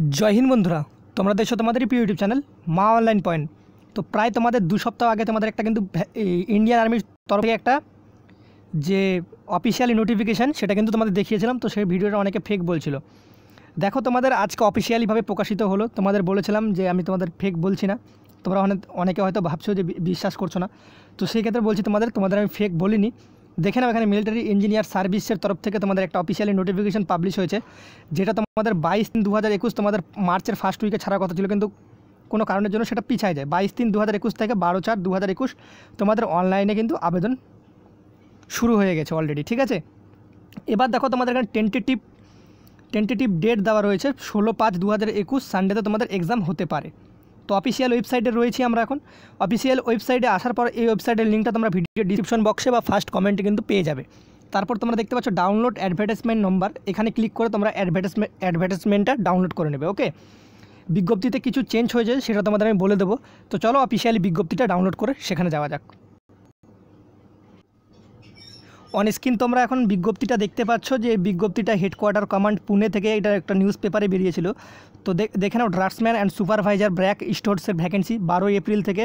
जय हिंद बंधुरा তোমরা দেখছো তোমাদের প্রিয় ইউটিউব চ্যানেল মা অনলাইন পয়েন্ট। তো প্রায় তোমাদের 2 সপ্তাহ আগে তোমাদের একটা কিন্তু ইন্ডিয়ান আর্মির তরফ থেকে একটা যে অফিশিয়ালি নোটিফিকেশান সেটা কিন্তু তোমাদের দেখিয়েছিলাম। তো সেই ভিডিওটা অনেকে ফেক বলছিল। দেখো তোমাদের আজকে অফিশিয়ালিভাবে প্রকাশিত হলো। তোমাদের বলেছিলাম যে আমি তোমাদের ফেক বলছি না, তোমরা অনেকে হয়তো ভাবছো যে বিশ্বাস করছো না। তো সেই ক্ষেত্রে বলছি তোমাদের আমি ফেক বলিনি। দেখে নাও এখানে মিলিটারি ইঞ্জিনিয়ার সার্ভিসের তরফ থেকে তোমাদের একটা অফিশিয়ালি নোটিফিকেশান পাবলিশ হয়েছে, যেটা তোমাদের 22/3/2021 তোমাদের মার্চের ফার্স্ট উইকে ছাড়া কথা ছিল, কিন্তু কোনো কারণের জন্য সেটা পিছায় যায়। 22/3/2021 থেকে 12/4/2021 তোমাদের অনলাইনে কিন্তু আবেদন শুরু হয়ে গেছে অলরেডি। ঠিক আছে, এবার দেখো তোমাদের এখানে টেন্টেটিভ ডেট দেওয়া রয়েছে 16/5/2021 সানডেতে তোমাদের এক্সাম হতে পারে। তো অফিসিয়াল ওয়েবসাইটে রয়েছি আমরা এখন। অফিসিয়াল ওয়েবসাইটে আসার পর এই ওয়েবসাইটের লিঙ্কটা তোমরা ভিডিও ডিসক্রিপশন বক্সে বা ফার্স্ট কমেন্টে কিন্তু পেয়ে যাবে। তারপর তোমরা দেখতে পাচ্ছ ডাউনলোড অ্যাডভার্টাইজমেন্ট নম্বর, এখানে ক্লিক করে তোমরা অ্যাডভার্টাইজমেন্টটা ডাউনলোড করে নেবে। ওকে, বিজ্ঞপ্তিতে কিছু চেঞ্জ হয়েছে সেটা তোমাদের আমি বলে দেবো। তো চলো অফিসিয়ালি বিজ্ঞপ্তিটা ডাউনলোড করে সেখানে যাওয়া যাক। অন স্ক্রিন তোমরা এখন বিজ্ঞপ্তিটা দেখতে পাচ্ছ, যে বিজ্ঞপ্তিটা হেডকোয়ার্টার কমান্ড পুনে থেকে এটা একটা নিউজ পেপারে বেরিয়েছিল। তো দেখে নাও ড্রাফটসম্যান অ্যান্ড সুপারভাইজার ব্র্যাক স্টোরসের ভ্যাকেন্সি 12 এপ্রিল থেকে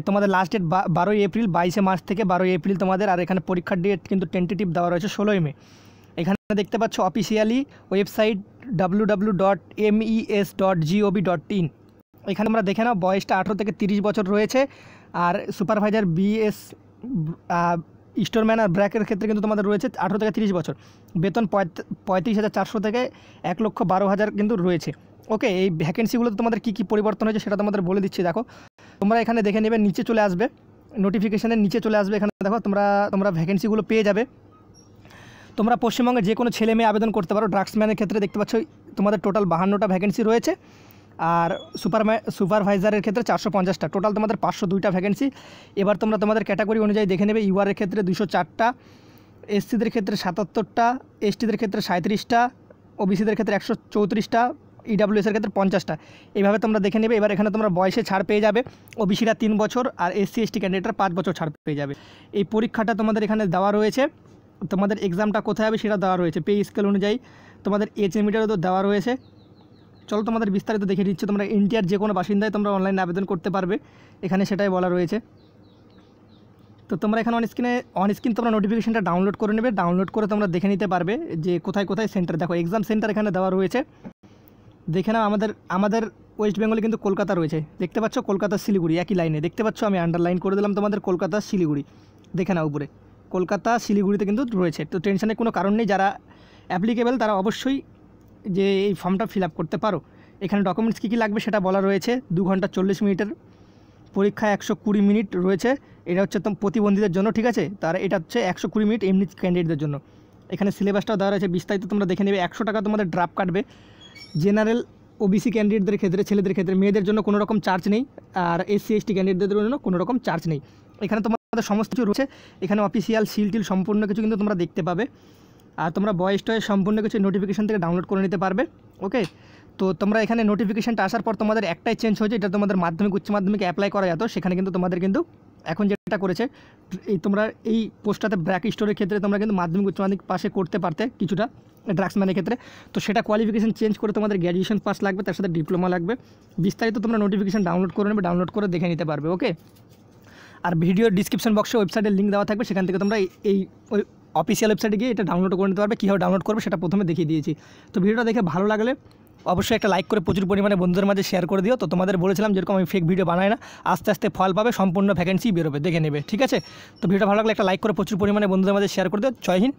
তোমাদের লাস্ট ডেট 12 এপ্রিল, 22 মার্চ থেকে 12 এপ্রিল তোমাদের। আর এখানে পরীক্ষার ডেট কিন্তু টেন্টেটিভ দেওয়া রয়েছে 16 মে। এখানে দেখতে পাচ্ছ অফিসিয়ালি ওয়েবসাইট www.mes.gov.in। এখানে আমরা দেখে নাও বয়সটা 18 থেকে 30 বছর রয়েছে। আর সুপারভাইজার বিএস স্টোরম্যান আর ব্র্যাকের ক্ষেত্রে কিন্তু তোমাদের রয়েছে 18 থেকে 30 বছর। বেতন 35,400 থেকে 1,12,000 কিন্তু রয়েছে। ওকে, এই ভ্যাকেন্সিগুলোতে তোমাদের কী কী পরিবর্তন হয়েছে সেটা তোমাদের বলে দিচ্ছি। দেখো তোমরা এখানে দেখে নেবে, নিচে চলে আসবে, নোটিফিকেশানের নিচে চলে আসবে। এখানে দেখো তোমরা ভ্যাকেন্সিগুলো পেয়ে যাবে। তোমরা পশ্চিমবঙ্গে যে কোনো ছেলে মেয়ে আবেদন করতে পারো। ড্রাফটসম্যানের ক্ষেত্রে দেখতে পাচ্ছ তোমাদের টোটাল 52টা ভ্যাকেন্সি রয়েছে। আর সুপারভাইজারের ক্ষেত্রে 450টা, টোটাল তোমাদের 502টা ভ্যাকেন্সি। এবার তোমাদের ক্যাটাগরি অনুযায়ী দেখে নেবে। ইউআরের ক্ষেত্রে 204টা, এসসিদের ক্ষেত্রে 77টা, এসটিদের ক্ষেত্রে 37টা, ওবিসিদের ক্ষেত্রে 134টা, ইডাব্লিউএসের ক্ষেত্রে 50টা। এইভাবে তোমরা দেখে নেবে। এবার এখানে তোমরা বয়সে ছাড় পেয়ে যাবে। ওবিসিরা 3 বছর আর এসসি এসটি ক্যান্ডিডেটরা 5 বছর ছাড় পেয়ে যাবে। এই পরীক্ষাটা তোমাদের এখানে দেওয়া রয়েছে। তোমাদের এক্সামটা কোথায় হবে সেটা দেওয়া রয়েছে। পে স্কেল অনুযায়ী তোমাদের এজ লিমিটেরও তো দেওয়া রয়েছে। চলো তোমাদের বিস্তারিত দেখে দিচ্ছি। তোমরা ইন্ডিয়ার যে কোনো বাসিন্দায় তোমরা অনলাইনে আবেদন করতে পারবে, এখানে সেটাই বলা রয়েছে। তো তোমরা এখানে অন স্ক্রিন তোমরা নোটিফিকেশানটা ডাউনলোড করে নেবে। ডাউনলোড করে তোমরা দেখে নিতে পারবে যে কোথায় কোথায় সেন্টার। দেখো এক্সাম সেন্টার এখানে দেওয়া রয়েছে। দেখে নাও আমাদের ওয়েস্ট বেঙ্গলে কিন্তু কলকাতা রয়েছে। দেখতে পাচ্ছ কলকাতা শিলিগুড়ি একই লাইনে দেখতে পাচ্ছ। আমি আন্ডারলাইন করে দিলাম তোমাদের কলকাতা শিলিগুড়ি। দেখে নাও উপরে কলকাতা শিলিগুড়িতে কিন্তু রয়েছে। তো টেনশনের কোনো কারণ নেই, যারা অ্যাপ্লিকেবল তারা অবশ্যই যে এই ফর্মটা ফিল আপ করতে পারো। এখানে ডকুমেন্টস কী কী লাগবে সেটা বলা রয়েছে। 2 ঘন্টা 40 মিনিটের পরীক্ষা, 120 মিনিট রয়েছে। এটা হচ্ছে প্রতিবন্ধীদের জন্য, ঠিক আছে। তার এটা হচ্ছে 120 মিনিট এমনি ক্যান্ডিডেটদের জন্য। এখানে সিলেবাসটাও দেওয়া রয়েছে, বিস্তারিত তোমরা দেখে নেবে। 100 টাকা তোমাদের ড্রাফট কাটবে। জেনারেল ওবিসি ক্যান্ডিডেটদের ক্ষেত্রে, ছেলেদের ক্ষেত্রে, মেয়েদের জন্য কোনো রকম চার্জ নেই। আর এসসি এসটি ক্যান্ডিডেটদের জন্য কোনো রকম চার্জ নেই। এখানে তোমাদের সমস্ত কিছু রয়েছে। এখানে অফিসিয়াল সিল সম্পূর্ণ কিছু কিন্তু তোমরা দেখতে পাবে। আর তোমরা বয়স টয়েস সম্পূর্ণ কিছু নোটিফিকেশান থেকে ডাউনলোড করে নিতে পারবে। ওকে, তো তোমরা এখানে নোটিফিকেশানটা আসার পর তোমাদের একটাই চেঞ্জ হয়েছে, এটা তোমাদের মাধ্যমিক উচ্চ মাধ্যমিকে অ্যাপ্লাই করা যেত, সেখানে কিন্তু তোমাদের কিন্তু এখন যেটা করেছে, তোমরা এই পোস্টটাতে ব্র্যাক স্টোরের ক্ষেত্রে তোমরা কিন্তু মাধ্যমিক উচ্চ মাধ্যমিক পাশে করতে পারতে কিছুটা ড্রাফটসম্যানের ক্ষেত্রে। তো সেটা কোয়ালিফিকেশান চেঞ্জ করে তোমাদের গ্র্যাজুয়েশন পাস লাগবে, তার সাথে ডিপ্লোমা লাগবে। বিস্তারিত তোমরা নোটিফিকেশান ডাউনলোড করে নেবে, ডাউনলোড করে দেখে নিতে পারবে। ওকে, আর ভিডিওর ডিসক্রিপশন বক্সে ওয়েবসাইটের লিঙ্ক দেওয়া থাকবে, সেখান থেকে তোমরা এই অফিসিয়াল ওয়েবসাইটে গিয়ে এটা ডাউনলোড করে নিতে পারবে। কীভাবে ডাউনলোড করবে সেটা প্রথমে দেখিয়ে দিয়েছি। তো ভিডিওটা দেখে ভালো লাগলে অবশ্যই একটা লাইক করে প্রচুর পরিমাণে বন্ধুদের মাঝে শেয়ার করে দিও। তো তোমাদের বলেছিলাম যেরকম আমি ফেক ভিডিও বানাই না, আস্তে আস্তে ফল পাবে, সম্পূর্ণ ভ্যাকেন্সি বেরোবে, দেখে নেবে। ঠিক আছে, তো ভিডিওটা ভালো লাগলে একটা লাইক করে প্রচুর পরিমাণে বন্ধুদের মাঝে শেয়ার করে দিও। জয় হিন্দ।